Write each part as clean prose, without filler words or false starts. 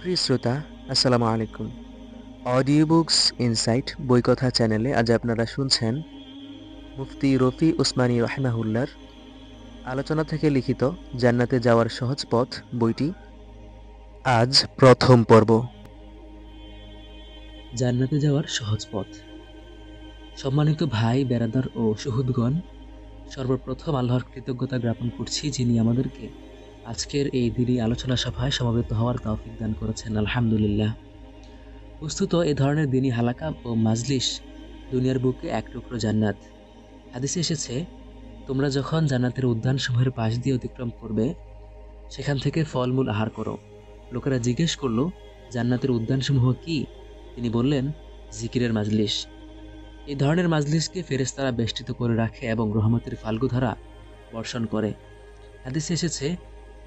প্রিয় শ্রোতা, আসসালামু আলাইকুম। অডিও বুকস ইনসাইট বইকথা চ্যানেলে আজ আপনারা শুনছেন মুফতি রফি উসমানী রাহিমাহুল্লাহর আলোচনা থেকে লিখিত জান্নাতে যাওয়ার সহজ পথ বইটি। আজ প্রথম পর্ব। জান্নাতে যাওয়ার সহজ পথ। সম্মানিত ভাই বেরাদার ও সুহৃদগণ, সর্বপ্রথম আল্লাহর কৃতজ্ঞতা জ্ঞাপন করছি, যিনি আমাদেরকে আজকের এই দিনই আলোচনা সভায় সমবেত হওয়ার তৌফিক দান করেছেন। আলহামদুলিল্লাহ। বস্তুত এ ধরনের দিনী হালাকা ও মাজলিস দুনিয়ার বুকে এক টুকরো জান্নাত। হাদিসে এসেছে, তোমরা যখন জান্নাতের উদ্যানসমূহের পাশ দিয়ে অতিক্রম করবে, সেখান থেকে ফলমূল আহার করো। লোকেরা জিজ্ঞেস করল, জান্নাতের উদ্যানসমূহ কি? তিনি বললেন, জিকিরের মাজলিস। এই ধরনের মাজলিসকে ফেরেশতারা বেষ্টিত করে রাখে এবং রহমতের ফাল্গুধারা বর্ষণ করে। হাদিসে এসেছে,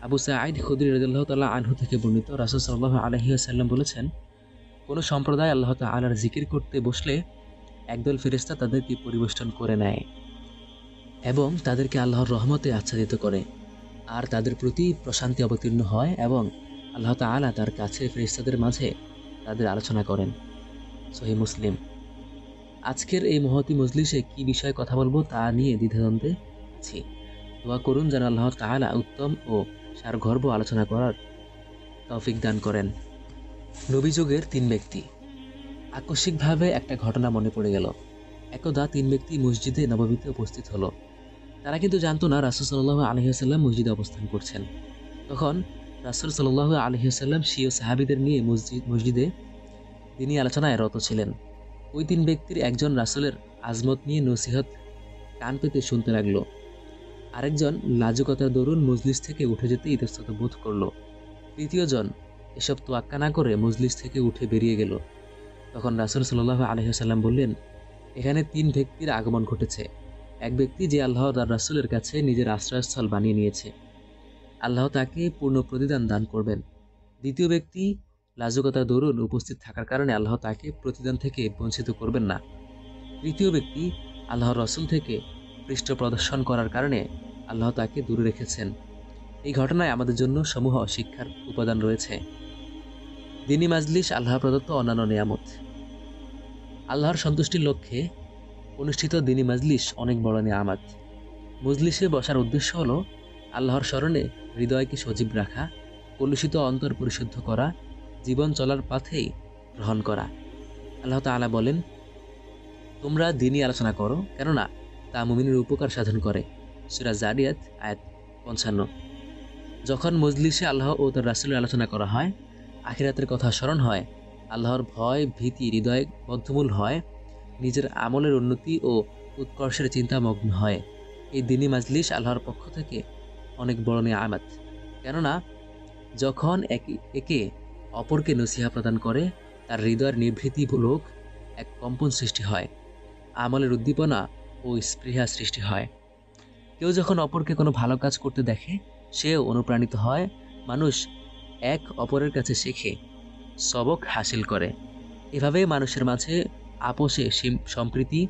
আবু সাঈদ খুদরি রাদিয়াল্লাহু তাআলা আনহু থেকে বর্ণিত, রাসূল সাল্লাল্লাহু আলাইহি ওয়াসাল্লাম বলেছেন, কোনো সম্প্রদায় আল্লাহ তাআলার জিকির করতে বসলে একদল ফেরেশতা তাদেরকে পরিবেষ্টন করে নেয় এবং তাদেরকে আল্লাহর রহমতে আচ্ছাদিত করে, আর তাদের প্রতি প্রশান্তি অবতীর্ণ হয় এবং আল্লাহ তাআলা তার কাছে ফেরেশতাদের মাঝে তাদের আলোচনা করেন। সহিহ মুসলিম। আজকের এই মহতী মজলিসে কি বিষয়ে কথা বলবো তা নিয়ে দ্বিধাদ্বন্দ্বে আছি। দোয়া করুন যেন আল্লাহ তাআলা উত্তম ও সারগর্ভ আলোচনা করার তৌফিক দান করেন। নবী যুগের তিন ব্যক্তি। আকস্মিকভাবে একটা ঘটনা মনে পড়ে গেল। একদা তিন ব্যক্তি মসজিদে নববীতে উপস্থিত হলো। তারা কিন্তু জানতো না রাসূল সাল্লাল্লাহু আলাইহি ওয়াসাল্লাম মসজিদে অবস্থান করছেন। তখন রাসূল সাল্লাল্লাহু আলাইহি ওয়াসাল্লাম স্বীয় সাহাবীদের নিয়ে মসজিদে তিনি আলোচনায় রত ছিলেন। ওই তিন ব্যক্তির একজন রাসূলের আজমত নিয়ে নসিহত কান পেতে শুনতে লাগলো। আরেকজন লাজুকতার দরুন মজলিস থেকে উঠে যেতে ইতস্তত বোধ করলো। তৃতীয়জন এসব তোয়াক্কা না করে মজলিস থেকে উঠে বেরিয়ে গেল। তখন রাসূল সাল্লাল্লাহু আলাইহি ওয়াসাল্লাম বললেন, এখানে তিন ব্যক্তির আগমন ঘটেছে। এক ব্যক্তি যে আল্লাহ তার রাসূলের কাছে নিজের আশ্রয়স্থল বানিয়ে নিয়েছে, আল্লাহ তাকে পূর্ণ প্রতিদান দান করবেন। দ্বিতীয় ব্যক্তি লাজুকতার দরুন উপস্থিত থাকার কারণে আল্লাহ তাকে প্রতিদান থেকে বঞ্চিত করবেন না। তৃতীয় ব্যক্তি আল্লাহর রসুল থেকে পৃষ্ঠ প্রদর্শন করার কারণে আল্লাহ তাকে দূরে রেখেছেন। এই ঘটনায় আমাদের জন্য সমূহ শিক্ষার উপাদান রয়েছে। দ্বীনি মাজলিস আল্লাহ প্রদত্ত অন্যান্য নিয়ামত। আল্লাহর সন্তুষ্টির লক্ষ্যে অনুষ্ঠিত দ্বীনি মাজলিস অনেক বড় নিয়ামত। মজলিসে বসার উদ্দেশ্য হলো আল্লাহর স্মরণে হৃদয়কে সজীব রাখা, কলুষিত অন্তর পরিশুদ্ধ করা, জীবন চলার পথেই গ্রহণ করা। আল্লাহ তাআলা বলেন, তোমরা দ্বীনি আলোচনা করো, কেননা তা মুমিনের উপকার সাধন করে। সূরা জারিয়াত আয়াত ৫৫। যখন মজলিসে আল্লাহ ও তার রাসূলের আলোচনা করা হয়, আখিরাতের কথা স্মরণ হয়, আল্লাহর ভয় ভীতি হৃদয়ে বদ্ধমূল হয়, নিজের আমলের উন্নতি ও উৎকর্ষের চিন্তামগ্ন হয়, এই দ্বীনি মাজলিস আল্লাহর পক্ষ থেকে অনেক বড় নিয়ামত। কেননা যখন একে অপরকে নসিহা প্রদান করে, তার হৃদয়ের নিভৃতিমূলক এক কম্পন সৃষ্টি হয়, আমলের উদ্দীপনা ও স্পৃহা সৃষ্টি হয়। কেউ যখন অপরকে কোনো ভালো কাজ করতে দেখে, সেও অনুপ্রাণিত হয়। মানুষ এক অপরের কাছে শেখে, সবক হাসিল করে। এভাবে মানুষের মাঝে আপোষে সম্প্রীতি,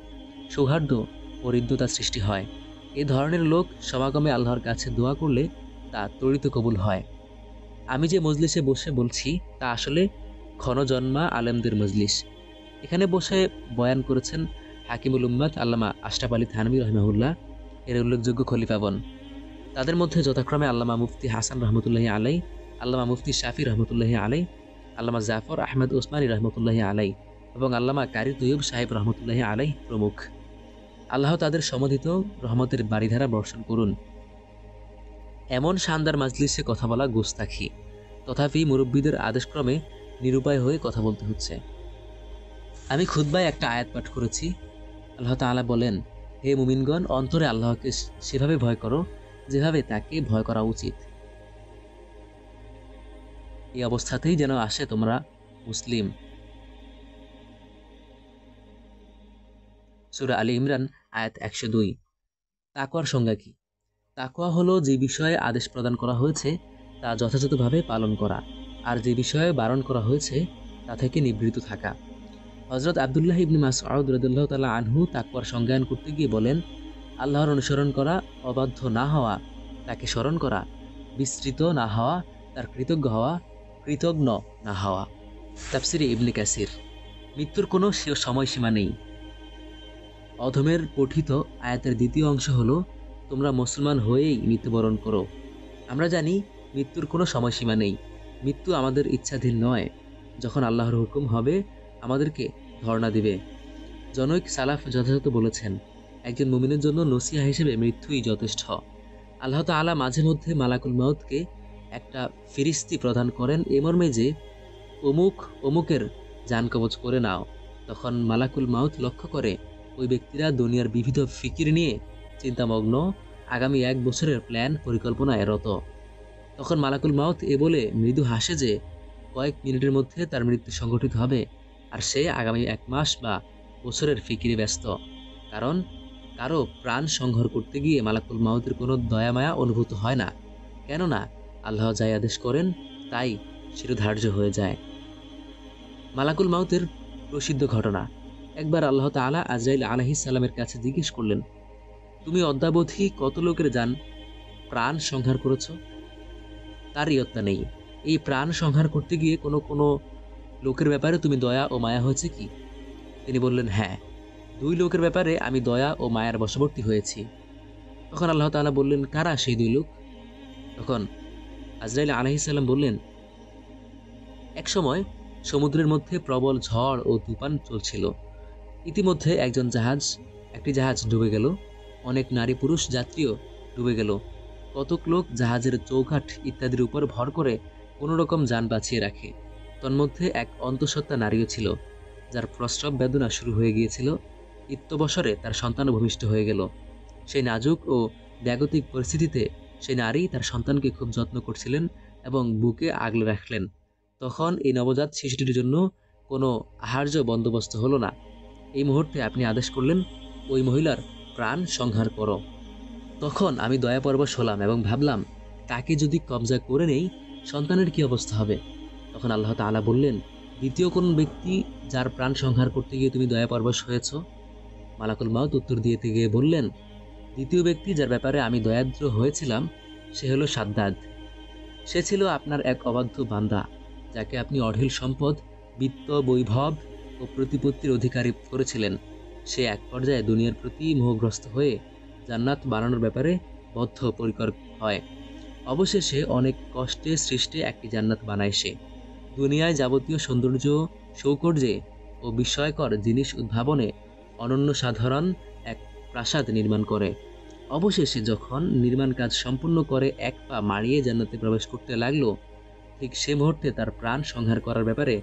সৌহার্দ্য ও হৃদ্যতা সৃষ্টি হয়। এ ধরনের লোক সমাগমে আল্লাহর কাছে দোয়া করলে তা ত্বরিত কবুল হয়। আমি যে মজলিসে বসে বলছি তা আসলে ক্ষণজন্মা আলেমদের মজলিস। এখানে বসে বয়ান করেছেন হাকিমুল উম্মাত আল্লামা আশরাফ আলী থানভী রাহিমাহুল্লাহ, এর উল্লেখযোগ্য খলিফাগণ। তাদের মধ্যে যথাক্রমে আল্লামা মুফতি হাসান রহমতুল্লাহি আলাই, আল্লামা মুফতি শাফি রহমতুল্লাহি আলাই, আল্লামা জাফর আহমদ ওসমানী রহমতুল্লাহি আলাই এবং আল্লামা কারি তৈয়ব সাহেব রহমতুল্লাহি আলাই প্রমুখ। আল্লাহ তাদের সমধিত রহমতের বাড়িধারা বর্ষণ করুন। এমন শানদার মাজলিসে কথা বলা গোস্তাখি, তথাপি মুরব্বীদের আদেশক্রমে নিরুপায় হয়ে কথা বলতে হচ্ছে। আমি খুতবায় একটা আয়াত পাঠ করেছি। আল্লাহ তাআলা বলেন, হে মুমিনগণ, অন্তরে আল্লাহকে সেভাবে ভয় করো যেভাবে তাকে ভয় করা উচিত। এই অবস্থাতেই যেন আসে তোমরা মুসলিম। সূরা আলী ইমরান আয়াত ১০২। তাকওয়ার সংজ্ঞা কি? তাকওয়া হলো যে বিষয়ে আদেশ প্রদান করা হয়েছে তা যথাযথভাবে পালন করা, আর যে বিষয়ে বারণ করা হয়েছে তা থেকে নিবৃত থাকা। হযরত আব্দুল্লাহ ইবনে মাসউদ রাদিয়াল্লাহু তাআলা আনহু তাকওয়ার সংজ্ঞায়ন করতে গিয়ে বলেন, আল্লাহর অনুসরণ করা, অবাধ্য না হওয়া, তাকে স্মরণ করা, বিস্তৃত না হওয়া, তার কৃতজ্ঞ হওয়া, কৃতজ্ঞ না হওয়া। তাফসিরে ইবনে কাসির। মৃত্যুর কোনো সময়সীমা নেই। অধমের পঠিত আয়াতের দ্বিতীয় অংশ হলো, তোমরা মুসলমান হয়েই মৃত্যুবরণ করো। আমরা জানি মৃত্যুর কোনো সময়সীমা নেই। মৃত্যু আমাদের ইচ্ছাধীন নয়। যখন আল্লাহর হুকুম হবে আমাদেরকে ধর্ণা দিবে। জনৈক সালাফ যথাযথ বলেছেন, একজন মুমিনের জন্য নসিহা হিসেবে মৃত্যুই যথেষ্ট। আল্লাহ তাআলা মাঝে মধ্যে মালাকুল মাউতকে একটা ফিরিস্তি প্রদান করেন এ মর্মে যে, অমুক অমুকের জান কবজ করে নাও। তখন মালাকুল মাউত লক্ষ্য করে ওই ব্যক্তিরা দুনিয়ার বিবিধ ফিকির নিয়ে চিন্তামগ্ন, আগামী 1 বছরের প্ল্যান পরিকল্পনায় রত। তখন মালাকুল মাউত এ বলে মৃদু হাসে যে কয়েক মিনিটের মধ্যে তার মৃত্যু সংঘটিত হবে, আর সে আগামী 1 মাস বা বছরের ফিকিরে ব্যস্ত। কারণ কারো প্রাণ সংহার করতে গিয়ে মালাকুল মাউতের কোনো দয়ামায়া অনুভূত হয় না, কেননা আল্লাহ যাই আদেশ করেন তাই শিরোধার্য হয়ে যায়। মালাকুল মাউতের প্রসিদ্ধ ঘটনা। একবার আল্লাহ তাআলা আজরাইল আলাইহিস সালামের কাছে জিজ্ঞেস করলেন, তুমি অদ্যাবধি কত লোকের প্রাণ সংহার করেছ? তার ইয়ত্তা নেই। এই প্রাণ সংহার করতে গিয়ে কোনো লোকের ব্যাপারে তুমি দয়া ও মায়া হয়েছে কি? তিনি বললেন, হ্যাঁ, 2 লোকের ব্যাপারে আমি দয়া ও মায়ার বশবর্তী হয়েছি। তখন আল্লাহ তাআলা বললেন, কারা সেই 2 লোক? তখন আজরাইল আলাইহিস সালাম বললেন, এক সময় সমুদ্রের মধ্যে প্রবল ঝড় ও তুফান চলছিল। ইতিমধ্যে একটি জাহাজ ডুবে গেল। অনেক নারী পুরুষ যাত্রীও ডুবে গেল। কতক লোক জাহাজের চৌকাঠ ইত্যাদির উপর ভর করে কোনো রকম যান বাঁচিয়ে রাখে। তন্মধ্যে এক অন্তঃসত্ত্বা নারীও ছিল, যার প্রস্রাব বেদনা শুরু হয়ে গিয়েছিল। ইত্যবসরে তার সন্তান ভূমিষ্ঠ হয়ে গেল। সেই নাজুক ও ব্যাগতিক পরিস্থিতিতে সেই নারী তার সন্তানকে খুব যত্ন করছিলেন এবং বুকে আগলে রাখলেন। তখন এই নবজাত শিশুটির জন্য কোনো আহার্য বন্দোবস্ত হলো না। এই মুহূর্তে আপনি আদেশ করলেন, ওই মহিলার প্রাণ সংহার করো। তখন আমি দয়াপরবশ হলাম এবং ভাবলাম, তাকে যদি কবজা করে নেই সন্তানের কি অবস্থা হবে? তখন আল্লাহ তাআলা বললেন, দ্বিতীয় কোন ব্যক্তি যার প্রাণ সংহার করতে গিয়ে তুমি দয়াপরবশ হয়েছ? মালাকুল মাউত উত্তর দিতে গিয়ে বললেন, দ্বিতীয় ব্যক্তি যার ব্যাপারে আমি দয়াদ্র হয়েছিলাম সে হলো সাদ্দাদ। সে ছিল আপনার এক অবাধ্য বান্দা, যাকে আপনি অঢেল সম্পদ, বিত্ত, বৈভব ও প্রতিপত্তির অধিকারী করেছিলেন। সে এক পর্যায়ে দুনিয়ার প্রতি মোহগ্রস্ত হয়ে জান্নাত বানানোর ব্যাপারে বদ্ধপরিকর হয়। অবশেষে অনেক কষ্টে সৃষ্টে একটি জান্নাত বানায় সে। দুনিয়ায় যাবতীয় সৌন্দর্য, সৌকর্যে ও বিস্ময়কর জিনিস উদ্ভাবনে অনন্য সাধারণ এক প্রাসাদ নির্মাণ করে। অবশেষে যখন নির্মাণ কাজ সম্পূর্ণ করে 1 পা মারিয়ে জান্নাতে প্রবেশ করতে লাগলো, ঠিক সে মুহূর্তে তার প্রাণ সংহার করার ব্যাপারে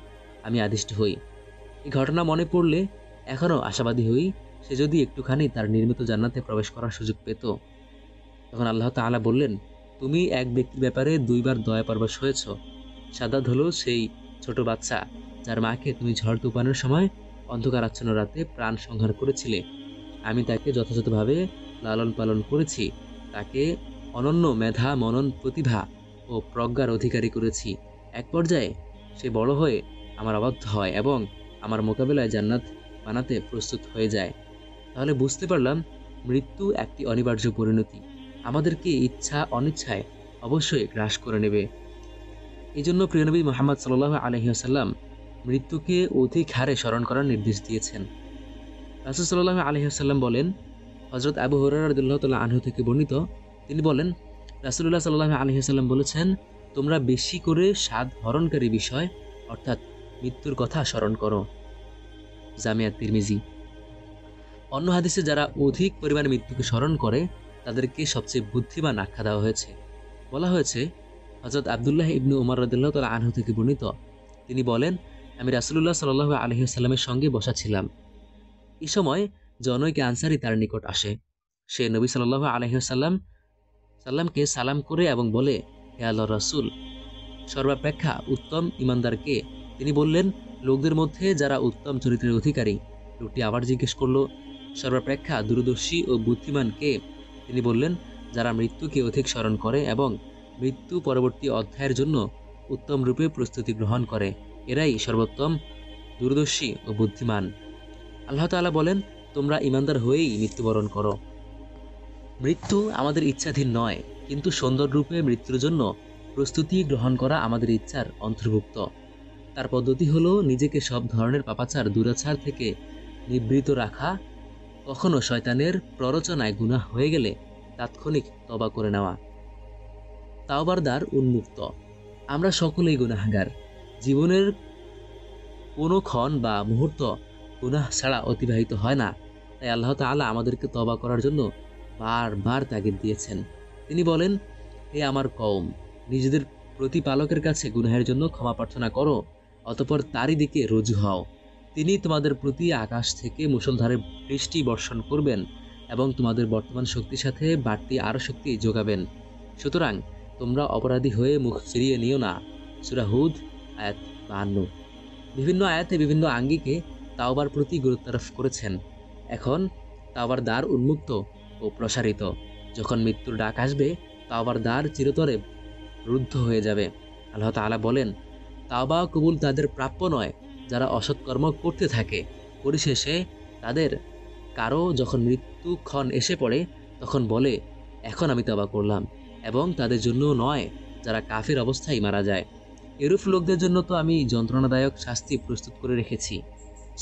আমি আদিষ্ট হই। এই ঘটনা মনে পড়লে এখনও আশাবাদী হই, সে যদি একটুখানি তার নির্মিত জান্নাতে প্রবেশ করার সুযোগ পেত। তখন আল্লাহ তাআলা বললেন, তুমি এক ব্যক্তির ব্যাপারে 2 বার দয়াপরবশ হয়েছ। সাদ্দাদ হলো সেই ছোট বাচ্চা যার মাকে তুমি ঝড় তুফানের সময় অন্ধকারাচ্ছন্ন রাতে প্রাণ সংহার করেছিলে। আমি তাকে যথাযথভাবে লালন পালন করেছি। তাকে অনন্য মেধা, মনন, প্রতিভা ও প্রজ্ঞার অধিকারী করেছি। এক পর্যায়ে সে বড় হয়ে আমার অবাধ্য হয় এবং আমার মোকাবেলায় জান্নাত বানাতে প্রস্তুত হয়ে যায়। তাহলে বুঝতে পারলাম মৃত্যু একটি অনিবার্য পরিণতি, আমাদেরকে ইচ্ছা অনিচ্ছায় অবশ্যই গ্রাস করে নেবে। এই জন্য প্রিয়নবী মুহাম্মদ সাল্লাল্লাহু আলাইহি ওয়াসাল্লাম মৃত্যুকে অধিক হারে স্মরণ করার নির্দেশ দিয়েছেন। রাসূল সাল্লাল্লাহু আলাইহি ওয়াসাল্লাম বলেন, হযরত আবু হুরায়রা রাদিয়াল্লাহু তাআলা আনহু থেকে বর্ণিত, তিনি বলেন, রাসূলুল্লাহ সাল্লাল্লাহু আলাইহি ওয়াসাল্লাম বলেছেন, তোমরা বেশি করে স্বাদ হরণকারী বিষয় অর্থাৎ মৃত্যুর কথা স্মরণ করো। জামিয়া তিরমিজি। অন্য হাদিসে যারা অধিক পরিমাণে মৃত্যুকে স্মরণ করে তাদেরকে সবচেয়ে বুদ্ধিমান আখ্যা দেওয়া হয়েছে। বলা হয়েছে, হযরত আব্দুল্লাহ ইবনে উমর রাদিয়াল্লাহু তাআলা আনহু থেকে বর্ণিত, তিনি বলেন, আমি রাসূলুল্লাহ সাল্লাল্লাহু আলাইহি ওয়াসাল্লামের সঙ্গে বসা ছিলাম। এই সময় জনৈক আনসারী তার নিকট আসে। সে নবী সাল্লাল্লাহু আলাইহি ওয়াসাল্লামকে সালাম করে এবং বলে, হে আল্লাহর রাসূল, সর্বাপেক্ষা উত্তম ঈমানদার কে? তিনি বললেন, লোকদের মধ্যে যারা উত্তম চরিত্রের অধিকারী। লোকটি আবার জিজ্ঞেস করল, সর্বাপেক্ষা দূরদর্শী ও বুদ্ধিমান কে? তিনি বললেন, যারা মৃত্যুকে অধিক স্মরণ করে এবং মৃত্যু পরবর্তী অধ্যায়ের জন্য উত্তম রূপে প্রস্তুতি গ্রহণ করে, এরাই সর্বোত্তম দূরদর্শী ও বুদ্ধিমান। আল্লাহ তাআলা বলেন, তোমরা ঈমানদার হয়েই মৃত্যুবরণ করো। মৃত্যু আমাদের ইচ্ছাধীন নয়, কিন্তু সুন্দর রূপে মৃত্যুর জন্য প্রস্তুতি গ্রহণ করা আমাদের ইচ্ছার অন্তর্ভুক্ত। তার পদ্ধতি হলো নিজেকে সব ধরনের পাপাচার দুরাচার থেকে নিবৃত রাখা, কখনো শয়তানের প্ররোচনায় গুনাহ হয়ে গেলে তাৎক্ষণিক তওবা করে নেওয়া। তাওবার দ্বার উন্মুক্ত। আমরা সকলেই গুনাহগার। জীবনের কোনো ক্ষণ বা মুহূর্ত গুনাহ ছাড়া অতিবাহিত হয় না। তাই আল্লাহ তাআলা আমাদেরকে তওবা করার জন্য বারবার তাগিদ দিয়েছেন। তিনি বলেন, হে আমার কওম, নিজেদের প্রতিপালকের কাছে গুনাহের জন্য ক্ষমা প্রার্থনা করো, অতঃপর তারই দিকে রুজু হও। তিনি তোমাদের প্রতি আকাশ থেকে মুষলধারে বৃষ্টি বর্ষণ করবেন এবং তোমাদের বর্তমান শক্তির সাথে বাড়তি আরও শক্তি যোগাবেন। সুতরাং তোমরা অপরাধী হয়ে মুখ ফিরিয়ে নিও না। সূরা হুদ আয়াত 52। বিভিন্ন আয়াতে বিভিন্ন আঙ্গিকে তাওবার প্রতি গুরুত্বারোপ করেছেন। এখন তাওবার দ্বার উন্মুক্ত ও প্রসারিত। যখন মৃত্যুর ডাক আসবে, তাওবার দ্বার চিরতরে রুদ্ধ হয়ে যাবে। আল্লাহ তাআলা বলেন, তাওবা কবুল তাদের প্রাপ্য নয় যারা অসৎকর্ম করতে থাকে। পরিশেষে তাদের কারো যখন মৃত্যুক্ষণ এসে পড়ে, তখন বলে, এখন আমি তওবা করলাম, এবং তাদের জন্য নয় যারা কাফির অবস্থায় মারা যায়। এরূপ লোকদের জন্য তো আমি যন্ত্রণাদায়ক শাস্তি প্রস্তুত করে রেখেছি।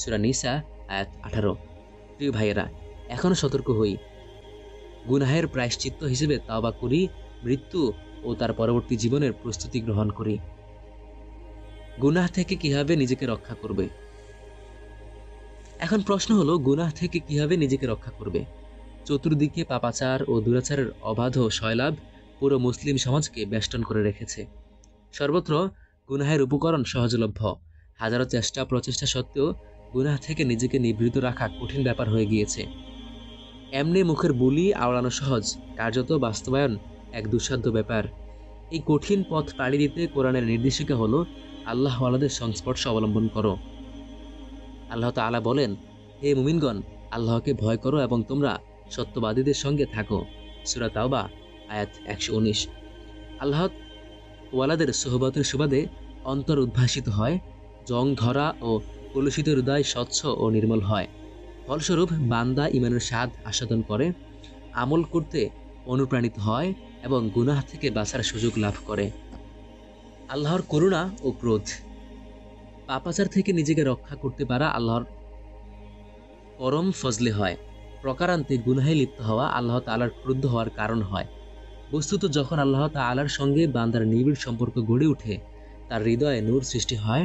সূরা নিসা আয়াত 18। প্রিয় ভাইয়েরা, এখনও সতর্ক হই, গুনাহের প্রায়শ্চিত্ত হিসেবে তাওবা করি, মৃত্যু ও তার পরবর্তী জীবনের প্রস্তুতি গ্রহণ করি। গুনাহ থেকে কিভাবে নিজেকে রক্ষা করবে? এখন প্রশ্ন হলো, গুনাহ থেকে কিভাবে নিজেকে রক্ষা করবে? চতুর্দিকে পাপাচার ও দুরাচারের অবাধ সয়লাভ পুরো মুসলিম সমাজকে বেষ্টন করে রেখেছে। সর্বত্র গুনাহের উপকরণ সহজলভ্য। হাজারো চেষ্টা প্রচেষ্টা সত্ত্বেও গুনাহ থেকে নিজেকে নিবৃত রাখা কঠিন ব্যাপার হয়ে গিয়েছে। এমনি মুখের বুলি আওড়ানো সহজ, কার্যত বাস্তবায়ন এক দুঃসাধ্য ব্যাপার। এই কঠিন পথ পাড়ি দিতে কোরআনের নির্দেশিকা হলো, আল্লাহ ওয়ালাদের সংস্পর্শ অবলম্বন করো। আল্লাহ তাআলা বলেন, হে মুমিনগণ, আল্লাহকে ভয় করো এবং তোমরা সত্যবাদীদের সঙ্গে থাকো। সূরা তাওবা আয়াত 119। আল্লাহ ওয়ালাদের সোহবতের সুবাদে অন্তর উদ্ভাসিত হয়, জং ধরা ও কলুষিত হৃদয় স্বচ্ছ ও নির্মল হয়। ফলস্বরূপ বান্দা ঈমানের স্বাদ আস্বাদন করে, আমল করতে অনুপ্রাণিত হয় এবং গুনাহ থেকে বাঁচার সুযোগ লাভ করে। আল্লাহর করুণা ও ক্রোধ। পাপাচার থেকে নিজেকে রক্ষা করতে পারা আল্লাহর পরম ফজলে হয়। প্রকারান্তে গুনাহে লিপ্ত হওয়া আল্লাহ তাআলার ক্রুদ্ধ হওয়ার কারণ হয়। বস্তুত যখন আল্লাহ তাআলার সঙ্গে বান্দার নিবিড় সম্পর্ক গড়ে ওঠে, তার হৃদয়ে নূর সৃষ্টি হয়,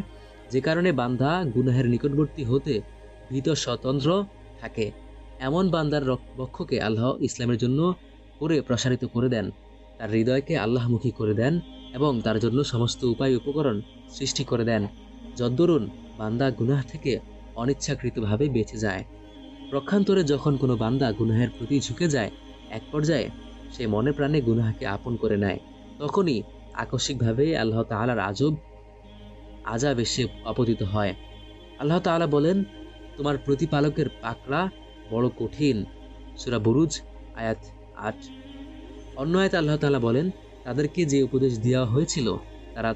যে কারণে বান্দা গুনাহের নিকটবর্তী হতে ভীত স্বতন্ত্র থাকে। এমন বান্দার বক্ষকে আল্লাহ ইসলামের জন্য করে প্রসারিত করে দেন, তার হৃদয়কে আল্লাহমুখী করে দেন এবং তার জন্য সমস্ত উপায় উপকরণ সৃষ্টি করে দেন, যদ্দরুন বান্দা গুনাহ থেকে অনিচ্ছাকৃতভাবে বেঁচে যায়। পক্ষান্তরে যখন কোনো বান্দা গুনাহের প্রতি ঝুঁকে যায়, এক পর্যায়ে সে মনে প্রাণে গুনাহকে আপন করে নেয়, তখনই আকস্মিকভাবে আল্লাহ তাআলার আযাব এসে অপতিত হয়। আল্লাহ তাআলা বলেন, তোমার প্রতিপালকের পাকড়া বড় কঠিন। সূরা বুরুজ আয়াত 8। অন্য আয়াতে আল্লাহ তাআলা বলেন, তাদেরকে যে উপদেশ দেওয়া হয়েছিল তারা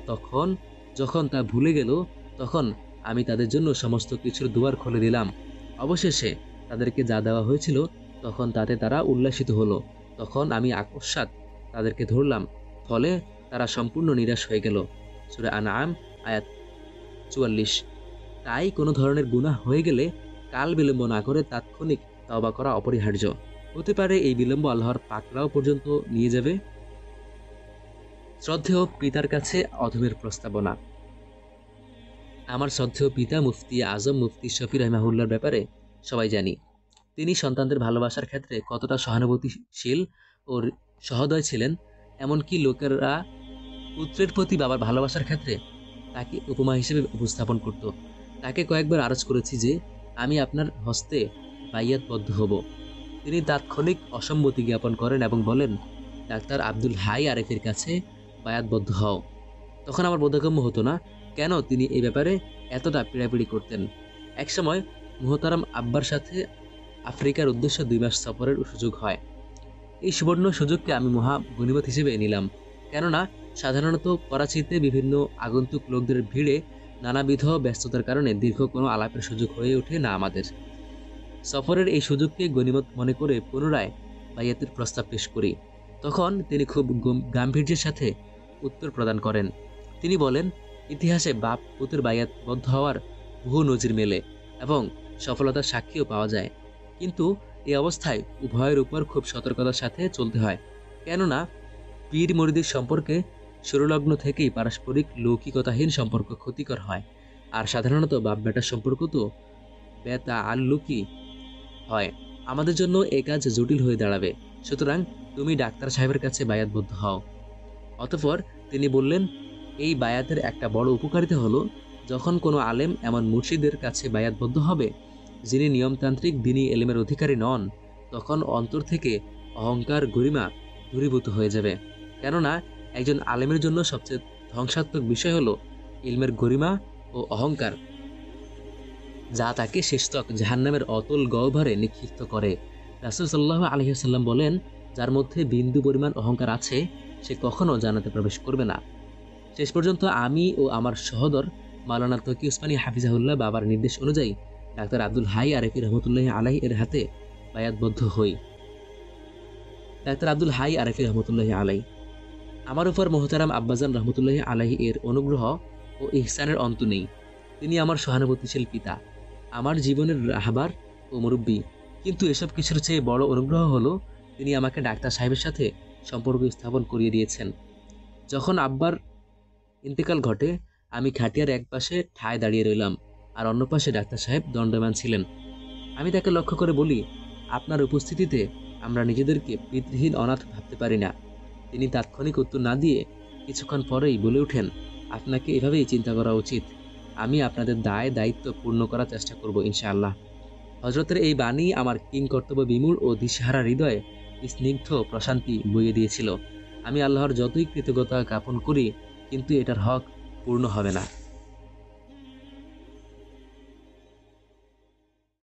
যখন তা ভুলে গেল, তখন আমি তাদের জন্য সমস্ত কিছুর দুয়ার খুলে দিলাম। অবশেষে তাদেরকে যা দেওয়া হয়েছিল তখন তাতে তারা উল্লাসিত হলো। তখন আমি আকস্মাৎ তাদেরকে ধরলাম, ফলে তারা সম্পূর্ণ নিরাশ হয়ে গেল। সূরা আনআম আয়াত 44। তাই কোনো ধরনের গুনাহ হয়ে গেলে কাল বিলম্ব না করে তাৎক্ষণিক তওবা করা অপরিহার্য। হতে পারে এই বিলম্ব আল্লাহর পাকড়াও পর্যন্ত নিয়ে যাবে। শ্রদ্ধেয় পিতার কাছে অধমের প্রস্তাবনা। আমার শ্রদ্ধেয় পিতা মুফতি আজম মুফতি শফি রাহিমাহুল্লাহর ব্যাপারে সবাই জানি। তিনি সন্তানদের ভালোবাসার ক্ষেত্রে কতটা সহানুভূতিশীল ও সহৃদয় ছিলেন। এমনকি লোকেরা পুত্রের প্রতি বাবার ভালোবাসার ক্ষেত্রে তাকে উপমা হিসেবে উপস্থাপন করত। তাকে কয়েকবার আরজ করেছি যে, আমি আপনার হস্তে বাইয়াতবদ্ধ হব। তিনি তাৎক্ষণিক অসম্মতি জ্ঞাপন করেন এবং বলেন, ডাক্তার আব্দুল হাই আরেফের কাছে বায়াতবদ্ধ হও। তখন আমার বোধগম্য হতো না কেন তিনি এই ব্যাপারে এতটা পীড়াপিড়ি করতেন। একসময় মুহতারাম আব্বার সাথে আফ্রিকার উদ্দেশ্যে 2 মাস সফরের সুযোগ হয়। এই সুবর্ণ সুযোগকে আমি মহা গনিমত হিসেবে নিলাম, কেননা সাধারণত করাচিতে বিভিন্ন আগন্তুক লোকদের ভিড়ে নানাবিধ ব্যস্ততার কারণে দীর্ঘ কোনো আলাপের সুযোগ হয়ে ওঠে না আমাদের। সফরের এই সুযোগকে গনিমত মনে করে পুনরায় বাইয়াতের প্রস্তাব পেশ করি। তখন তিনি খুব গাম্ভীর্যের সাথে উত্তর প্রদান করেন। তিনি বলেন, ইতিহাসে বাপ পুতের বায়াতবদ্ধ হওয়ার বহু নজির মেলে এবং সফলতার সাক্ষীও পাওয়া যায়, কিন্তু এই অবস্থায় উভয়ের উপর খুব সতর্কতার সাথে চলতে হয়। কেননা পীর মুরিদের সম্পর্কে শুরুলগ্ন থেকেই পারস্পরিক লৌকিকতাহীন সম্পর্ক ক্ষতিকর হয়, আর সাধারণত বাপ বেটার সম্পর্ক তো বেতাআল্লুকি হয়। আমাদের জন্য এ কাজ জটিল হয়ে দাঁড়াবে, সুতরাং তুমি ডাক্তার সাহেবের কাছে বায়াতবদ্ধ হও। অতঃপর তিনি বললেন, এই বায়াতের একটা বড় উপকারিতা হলো, যখন কোনো আলেম এমন মুর্শিদের কাছে বায়াতবদ্ধ হবে যিনি নিয়মতান্ত্রিক দ্বীনী এলেমের অধিকারী নন, তখন অন্তর থেকে অহংকার গরিমা দূরীভূত হয়ে যাবে। কেননা একজন আলেমের জন্য সবচেয়ে ধ্বংসাত্মক বিষয় হলো ইলমের গরিমা ও অহংকার, যা তাকে শেষতক জাহান্নামের অতল গহ্বরে নিক্ষিপ্ত করে। রাসূল সাল্লাল্লাহু আলাইহি ওয়াসাল্লাম বলেন, যার মধ্যে বিন্দু পরিমাণ অহংকার আছে সে কখনো জান্নাতে প্রবেশ করবে না। শেষ পর্যন্ত আমি ও আমার সহোদর মাওলানা তকি উসমানী হাফিজাহুল্লাহ বাবার নির্দেশ অনুযায়ী ডাক্তার আব্দুল হাই আরেফি রহমতুল্লাহ আলাইহি এর হাতে বায়াতবদ্ধ হই। ডাক্তার আব্দুল হাই আরেফি রহমতুল্লাহ আলাই, আমার উপর মোহতারাম আব্বাজান রহমতুল্লাহ আলাইহি এর অনুগ্রহ ও ইহসানের অন্ত নেই। তিনি আমার সহানুভূতিশীল পিতা, আমার জীবনের রাহবার ও মুরব্বী। কিন্তু এসব কিছুর চেয়ে বড় অনুগ্রহ হলো তিনি আমাকে ডাক্তার সাহেবের সাথে সম্পর্ক স্থাপন করিয়ে দিয়েছেন। যখন আব্বার ইন্তেকাল ঘটে, আমি খাটিয়ার এক পাশে ঠায় দাঁড়িয়ে রইলাম, আর অন্য পাশে ডাক্তার সাহেব দণ্ডায়মান ছিলেন। আমি তাকে লক্ষ্য করে বলি, আপনার উপস্থিতিতে আমরা নিজেদেরকে পিতৃহীন অনাথ ভাবতে পারি না। তিনি তাৎক্ষণিক উত্তর না দিয়ে কিছুক্ষণ পরেই বলে ওঠেন, আপনাকে এভাবেই চিন্তা করা উচিত। আমি আপনাদের দায়িত্ব পূর্ণ করার চেষ্টা করব ইনশাআল্লাহ। হযরতের এই বাণী আমার কিংকর্তব্য বিমূঢ় ও দিশেহারা হৃদয়ে স্নিগ্ধ প্রশান্তি বইয়ে দিয়েছিল। আমি আল্লাহর যতই কৃতজ্ঞতা জ্ঞাপন করি, কিন্তু এটার হক পূর্ণ হবে না।